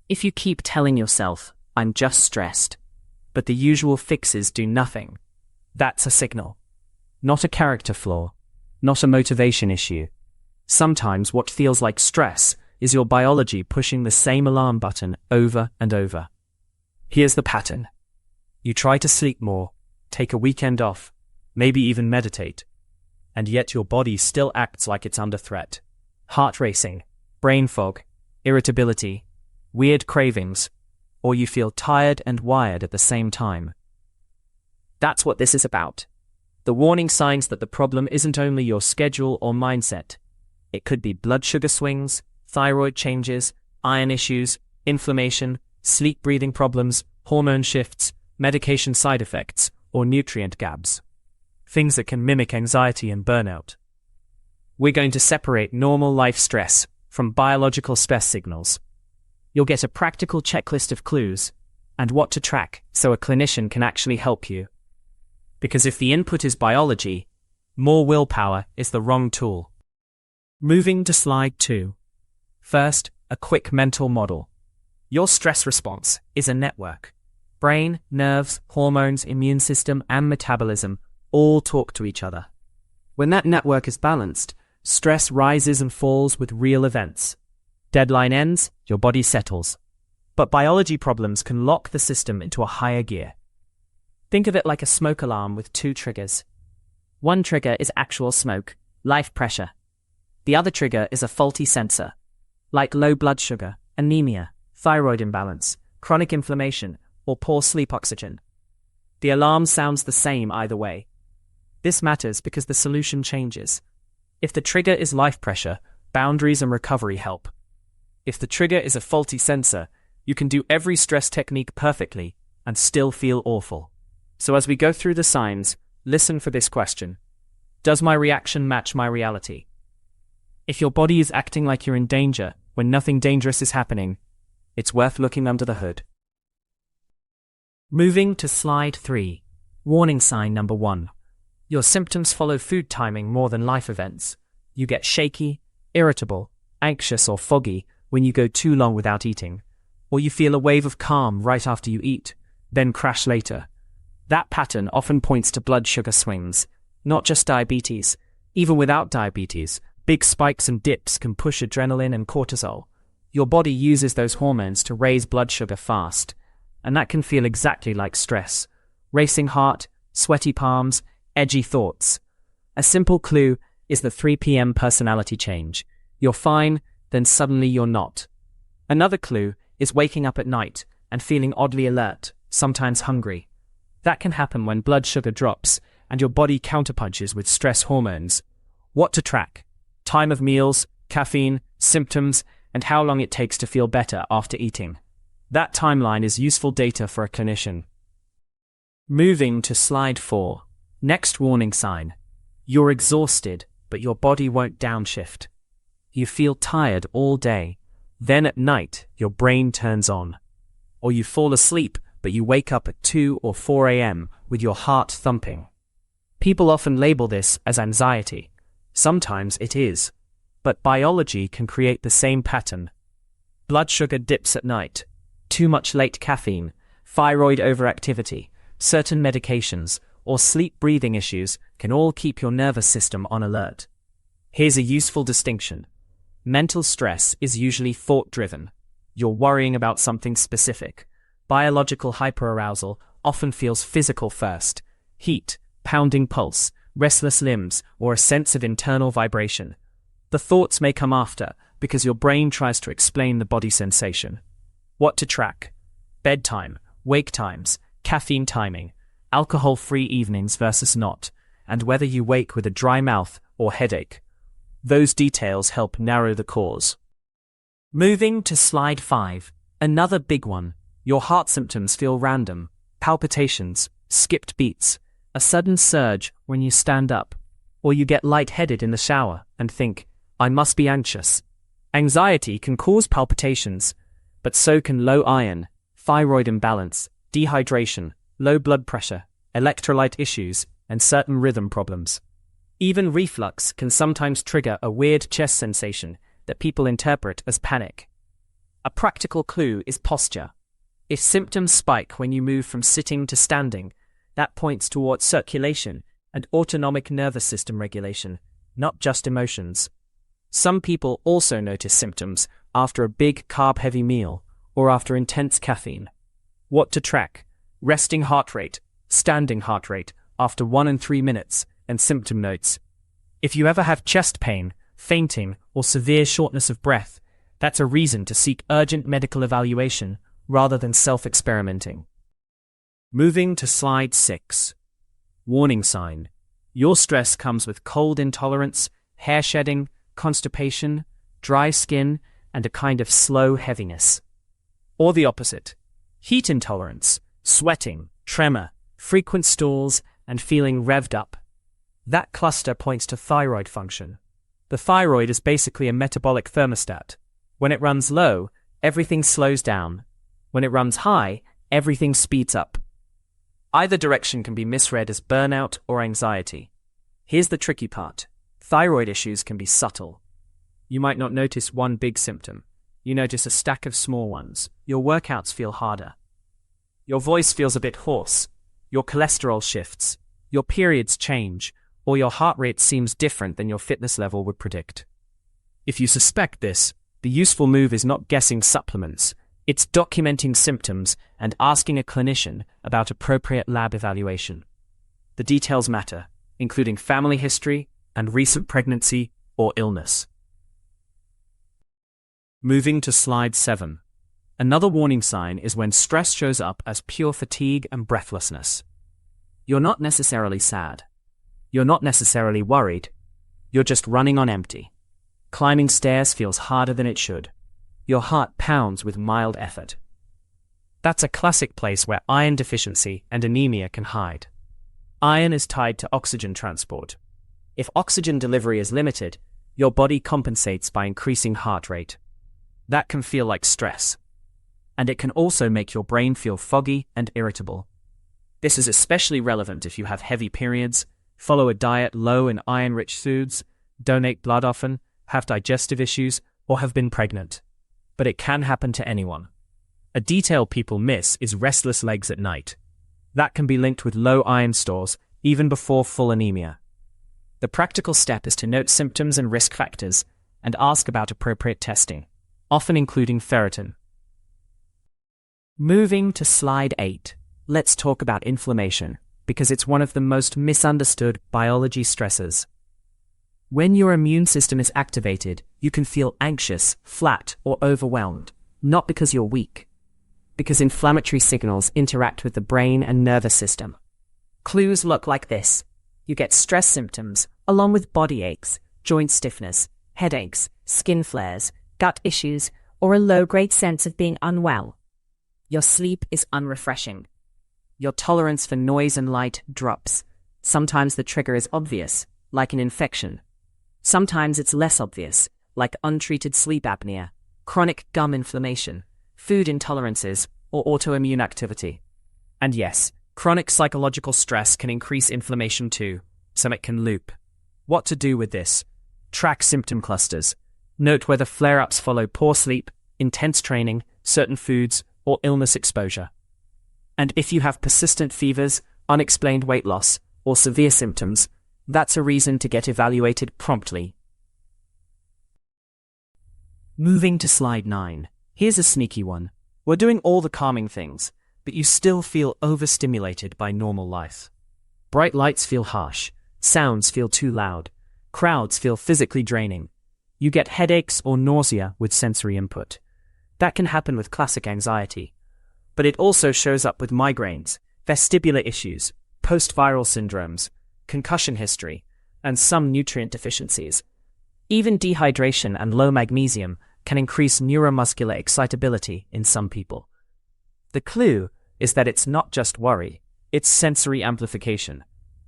If you keep telling yourself, "I'm just stressed," but the usual fixes do nothing, that's a signal. Not a character flaw, not a motivation issue. Sometimes what feels like stress is your biology pushing the same alarm button over and over. Here's the pattern. You try to sleep more, take a weekend off, maybe even meditate, and yet your body still acts like it's under threat. Heart racing, brain fog, irritability, weird cravings, or you feel tired and wired at the same time. That's what this is about. The warning signs that the problem isn't only your schedule or mindset. It could be blood sugar swings, thyroid changes, iron issues, inflammation, sleep-breathing problems, hormone shifts, medication side effects, or nutrient gaps. Things that can mimic anxiety and burnout. We're going to separate normal life stress from biological stress signals. You'll get a practical checklist of clues and what to track so a clinician can actually help you. Because if the input is biology, more willpower is the wrong tool. Moving to slide 2. First, a quick mental model. Your stress response is a network. Brain, nerves, hormones, immune system, and metabolism all talk to each other. When that network is balanced, stress rises and falls with real events. Deadline ends, your body settles. But biology problems can lock the system into a higher gear. Think of it like a smoke alarm with 2 triggers. One trigger is actual smoke, life pressure. The other trigger is a faulty sensor, like low blood sugar, anemia, thyroid imbalance, chronic inflammation, or poor sleep oxygen. The alarm sounds the same either way. This matters because the solution changes. If the trigger is life pressure, boundaries and recovery help. If the trigger is a faulty sensor, you can do every stress technique perfectly and still feel awful. So as we go through the signs, listen for this question. Does my reaction match my reality? If your body is acting like you're in danger when nothing dangerous is happening, it's worth looking under the hood. Moving to slide 3. Warning sign number 1. Your symptoms follow food timing more than life events. You get shaky, irritable, anxious or foggy when you go too long without eating, or you feel a wave of calm right after you eat, then crash later. That pattern often points to blood sugar swings, not just diabetes. Even without diabetes, big spikes and dips can push adrenaline and cortisol. Your body uses those hormones to raise blood sugar fast, and that can feel exactly like stress. Racing heart, sweaty palms, edgy thoughts. A simple clue is the 3 p.m. personality change. You're fine, then suddenly you're not. Another clue is waking up at night and feeling oddly alert, sometimes hungry. That can happen when blood sugar drops and your body counterpunches with stress hormones. What to track? Time of meals, caffeine, symptoms, and how long it takes to feel better after eating. That timeline is useful data for a clinician. Moving to slide 4. Next warning sign. You're exhausted, but your body won't downshift. You feel tired all day. Then at night, your brain turns on. Or you fall asleep, but you wake up at 2 or 4 a.m. with your heart thumping. People often label this as anxiety. Sometimes it is. But biology can create the same pattern. Blood sugar dips at night. Too much late caffeine, thyroid overactivity, certain medications, or sleep-breathing issues can all keep your nervous system on alert. Here's a useful distinction. Mental stress is usually thought-driven. You're worrying about something specific. Biological hyperarousal often feels physical first. Heat, pounding pulse, restless limbs, or a sense of internal vibration. The thoughts may come after because your brain tries to explain the body sensation. What to track? Bedtime, wake times, caffeine timing, alcohol-free evenings versus not, and whether you wake with a dry mouth or headache. Those details help narrow the cause. Moving to slide 5. Another big one. Your heart symptoms feel random. Palpitations, skipped beats, a sudden surge when you stand up, or you get lightheaded in the shower and think, I must be anxious. Anxiety can cause palpitations, but so can low iron, thyroid imbalance, dehydration, low blood pressure, electrolyte issues, and certain rhythm problems. Even reflux can sometimes trigger a weird chest sensation that people interpret as panic. A practical clue is posture. If symptoms spike when you move from sitting to standing, that points towards circulation and autonomic nervous system regulation, not just emotions. Some people also notice symptoms after a big carb-heavy meal or after intense caffeine. What to track? Resting heart rate, standing heart rate after 1 and 3 minutes, and symptom notes. If you ever have chest pain, fainting, or severe shortness of breath, that's a reason to seek urgent medical evaluation rather than self-experimenting. Moving to slide 6. Warning sign. Your stress comes with cold intolerance, hair shedding, constipation, dry skin, and a kind of slow heaviness. Or the opposite. Heat intolerance, sweating, tremor, frequent stools, and feeling revved up. That cluster points to thyroid function. The thyroid is basically a metabolic thermostat. When it runs low, everything slows down. When it runs high, everything speeds up. Either direction can be misread as burnout or anxiety. Here's the tricky part. Thyroid issues can be subtle. You might not notice one big symptom. You notice a stack of small ones. Your workouts feel harder. Your voice feels a bit hoarse. Your cholesterol shifts. Your periods change. Or your heart rate seems different than your fitness level would predict. If you suspect this, the useful move is not guessing supplements. It's documenting symptoms and asking a clinician about appropriate lab evaluation. The details matter, including family history and recent pregnancy or illness. Moving to slide 7. Another warning sign is when stress shows up as pure fatigue and breathlessness. You're not necessarily sad. You're not necessarily worried. You're just running on empty. Climbing stairs feels harder than it should. Your heart pounds with mild effort. That's a classic place where iron deficiency and anemia can hide. Iron is tied to oxygen transport. If oxygen delivery is limited, your body compensates by increasing heart rate. That can feel like stress. And it can also make your brain feel foggy and irritable. This is especially relevant if you have heavy periods, follow a diet low in iron-rich foods, donate blood often, have digestive issues, or have been pregnant. But it can happen to anyone. A detail people miss is restless legs at night. That can be linked with low iron stores even before full anemia. The practical step is to note symptoms and risk factors and ask about appropriate testing, often including ferritin. Moving to slide 8, let's talk about inflammation, because it's one of the most misunderstood biology stressors. When your immune system is activated, you can feel anxious, flat, or overwhelmed, not because you're weak, because inflammatory signals interact with the brain and nervous system. Clues look like this. You get stress symptoms, along with body aches, joint stiffness, headaches, skin flares, gut issues, or a low-grade sense of being unwell. Your sleep is unrefreshing. Your tolerance for noise and light drops. Sometimes the trigger is obvious, like an infection. Sometimes it's less obvious, like untreated sleep apnea, chronic gum inflammation, food intolerances, or autoimmune activity. And yes, chronic psychological stress can increase inflammation too, so it can loop. What to do with this? Track symptom clusters. Note whether flare-ups follow poor sleep, intense training, certain foods, or illness exposure. And if you have persistent fevers, unexplained weight loss, or severe symptoms, that's a reason to get evaluated promptly. Moving to slide 9. Here's a sneaky one. We're doing all the calming things, but you still feel overstimulated by normal life. Bright lights feel harsh, sounds feel too loud, crowds feel physically draining. You get headaches or nausea with sensory input. That can happen with classic anxiety. But it also shows up with migraines, vestibular issues, post-viral syndromes, concussion history, and some nutrient deficiencies. Even dehydration and low magnesium can increase neuromuscular excitability in some people. The clue is that it's not just worry, it's sensory amplification.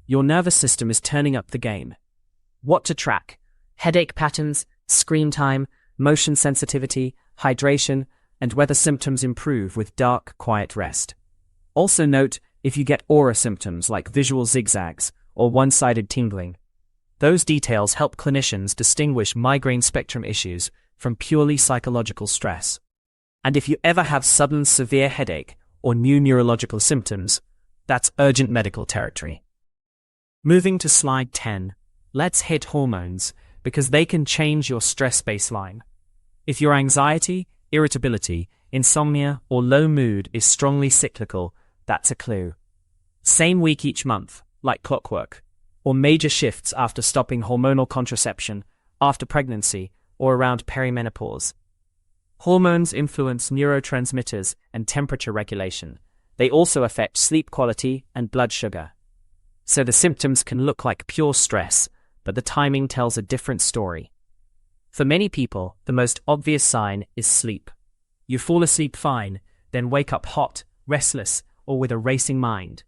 Your nervous system is turning up the game. What to track? Headache patterns, screen time, motion sensitivity, hydration, and whether symptoms improve with dark, quiet rest. Also note if you get aura symptoms like visual zigzags or one-sided tingling. Those details help clinicians distinguish migraine spectrum issues from purely psychological stress. And if you ever have sudden severe headache or new neurological symptoms, that's urgent medical territory. Moving to slide 10, let's hit hormones because they can change your stress baseline. If your anxiety, irritability, insomnia, or low mood is strongly cyclical, that's a clue. Same week each month, like clockwork, or major shifts after stopping hormonal contraception, after pregnancy, or around perimenopause. Hormones influence neurotransmitters and temperature regulation. They also affect sleep quality and blood sugar. So the symptoms can look like pure stress, but the timing tells a different story. For many people, the most obvious sign is sleep. You fall asleep fine, then wake up hot, restless, or with a racing mind.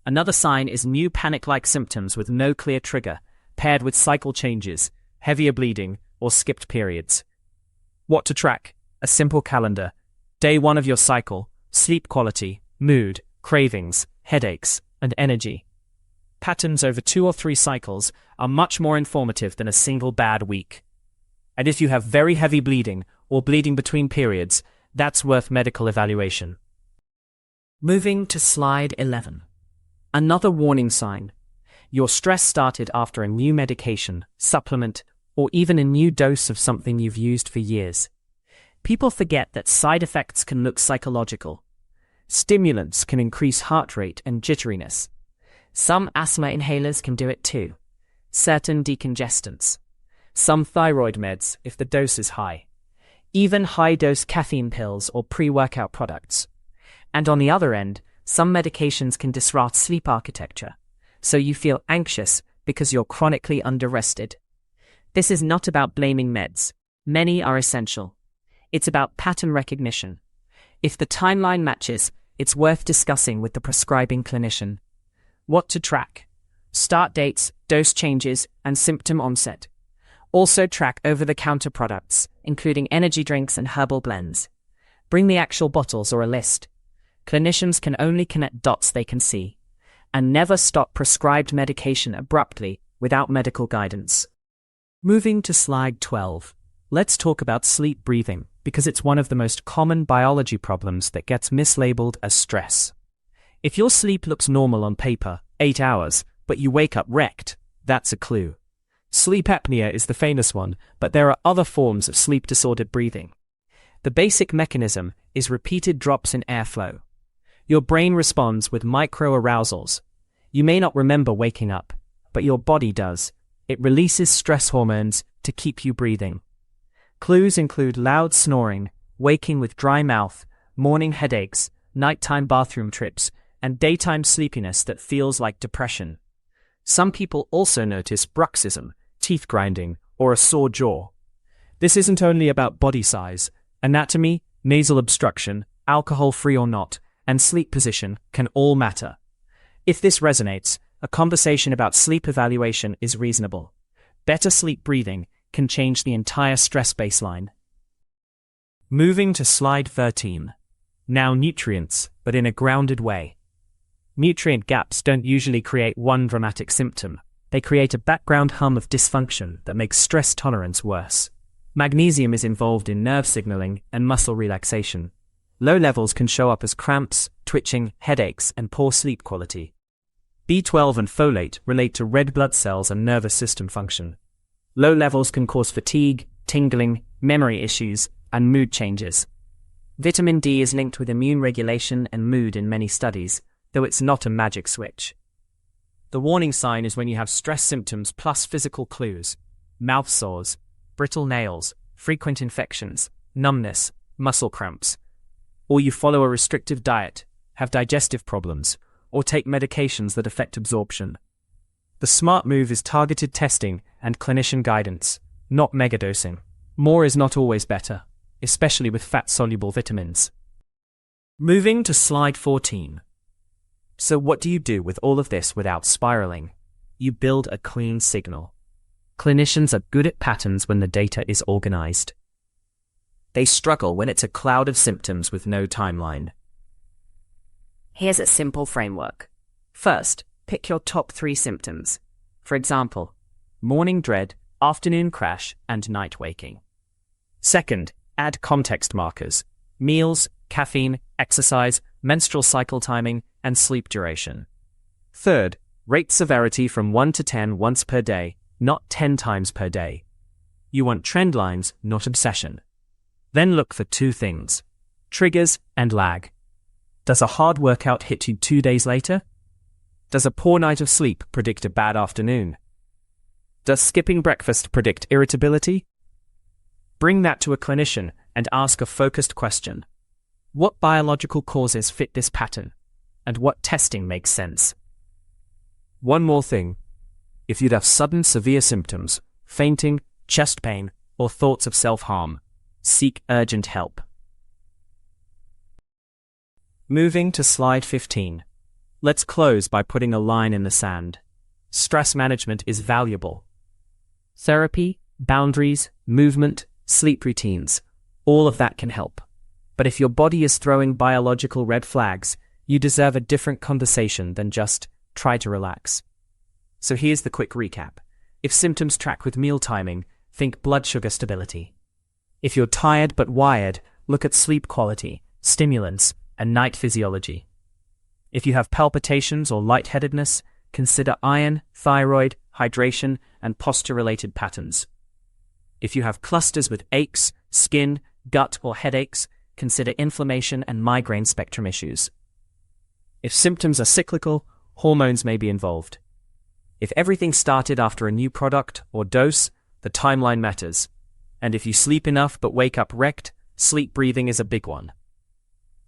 Another sign is new panic-like symptoms with no clear trigger, paired with cycle changes, heavier bleeding, or skipped periods. What to track? A simple calendar. Day 1 of your cycle, sleep quality, mood, cravings, headaches, and energy. Patterns over 2 or 3 cycles are much more informative than a single bad week. And if you have very heavy bleeding or bleeding between periods, that's worth medical evaluation. Moving to slide 11. Another warning sign. Your stress started after a new medication, supplement, or even a new dose of something you've used for years. People forget that side effects can look psychological. Stimulants can increase heart rate and jitteriness. Some asthma inhalers can do it too. Certain decongestants. Some thyroid meds if the dose is high. Even high-dose caffeine pills or pre-workout products. And on the other end, some medications can disrupt sleep architecture, so you feel anxious because you're chronically under-rested. This is not about blaming meds. Many are essential. It's about pattern recognition. If the timeline matches, it's worth discussing with the prescribing clinician. What to track? Start dates, dose changes, and symptom onset. Also track over-the-counter products, including energy drinks and herbal blends. Bring the actual bottles or a list. Clinicians can only connect dots they can see. And never stop prescribed medication abruptly without medical guidance. Moving to slide 12. Let's talk about sleep breathing, because it's one of the most common biology problems that gets mislabeled as stress. If your sleep looks normal on paper, 8 hours, but you wake up wrecked, that's a clue. Sleep apnea is the famous one, but there are other forms of sleep-disordered breathing. The basic mechanism is repeated drops in airflow. Your brain responds with micro-arousals. You may not remember waking up, but your body does. It releases stress hormones to keep you breathing. Clues include loud snoring, waking with dry mouth, morning headaches, nighttime bathroom trips, and daytime sleepiness that feels like depression. Some people also notice bruxism, teeth grinding, or a sore jaw. This isn't only about body size. Anatomy, nasal obstruction, alcohol-free or not, and sleep position can all matter. If this resonates, a conversation about sleep evaluation is reasonable. Better sleep breathing can change the entire stress baseline. Moving to slide 13. Now nutrients, but in a grounded way. Nutrient gaps don't usually create one dramatic symptom. They create a background hum of dysfunction that makes stress tolerance worse. Magnesium is involved in nerve signaling and muscle relaxation. Low levels can show up as cramps, twitching, headaches, and poor sleep quality. B12 and folate relate to red blood cells and nervous system function. Low levels can cause fatigue, tingling, memory issues, and mood changes. Vitamin D is linked with immune regulation and mood in many studies, though it's not a magic switch. The warning sign is when you have stress symptoms plus physical clues: mouth sores, brittle nails, frequent infections, numbness, muscle cramps. Or you follow a restrictive diet, have digestive problems, or take medications that affect absorption. The smart move is targeted testing and clinician guidance, not megadosing. More is not always better, especially with fat-soluble vitamins. Moving to slide 14. So what do you do with all of this without spiraling? You build a clean signal. Clinicians are good at patterns when the data is organized. They struggle when it's a cloud of symptoms with no timeline. Here's a simple framework. First, pick your top 3 symptoms. For example, morning dread, afternoon crash, and night waking. Second, add context markers. meals, caffeine, exercise, menstrual cycle timing, and sleep duration. Third, rate severity from 1 to 10 once per day, not 10 times per day. You want trend lines, not obsession. Then look for two things: triggers and lag. Does a hard workout hit you 2 days later? Does a poor night of sleep predict a bad afternoon? Does skipping breakfast predict irritability? Bring that to a clinician and ask a focused question. What biological causes fit this pattern? And what testing makes sense? One more thing. If you'd have sudden severe symptoms, fainting, chest pain, or thoughts of self-harm, seek urgent help. Moving to slide 15. Let's close by putting a line in the sand. Stress management is valuable. Therapy, boundaries, movement, sleep routines, all of that can help. But if your body is throwing biological red flags, you deserve a different conversation than just try to relax. So here's the quick recap. If symptoms track with meal timing, think blood sugar stability. If you're tired but wired, look at sleep quality, stimulants, and night physiology. If you have palpitations or lightheadedness, consider iron, thyroid, hydration, and posture-related patterns. If you have clusters with aches, skin, gut, or headaches, consider inflammation and migraine spectrum issues. If symptoms are cyclical, hormones may be involved. If everything started after a new product or dose, the timeline matters. And if you sleep enough but wake up wrecked, sleep breathing is a big one.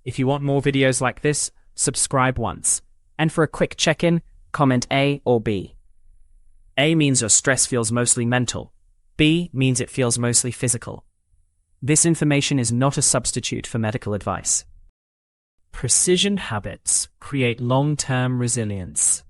If you want more videos like this, subscribe once. And for a quick check-in, comment A or B. A means your stress feels mostly mental. B means it feels mostly physical. This information is not a substitute for medical advice. Precision habits create long-term resilience.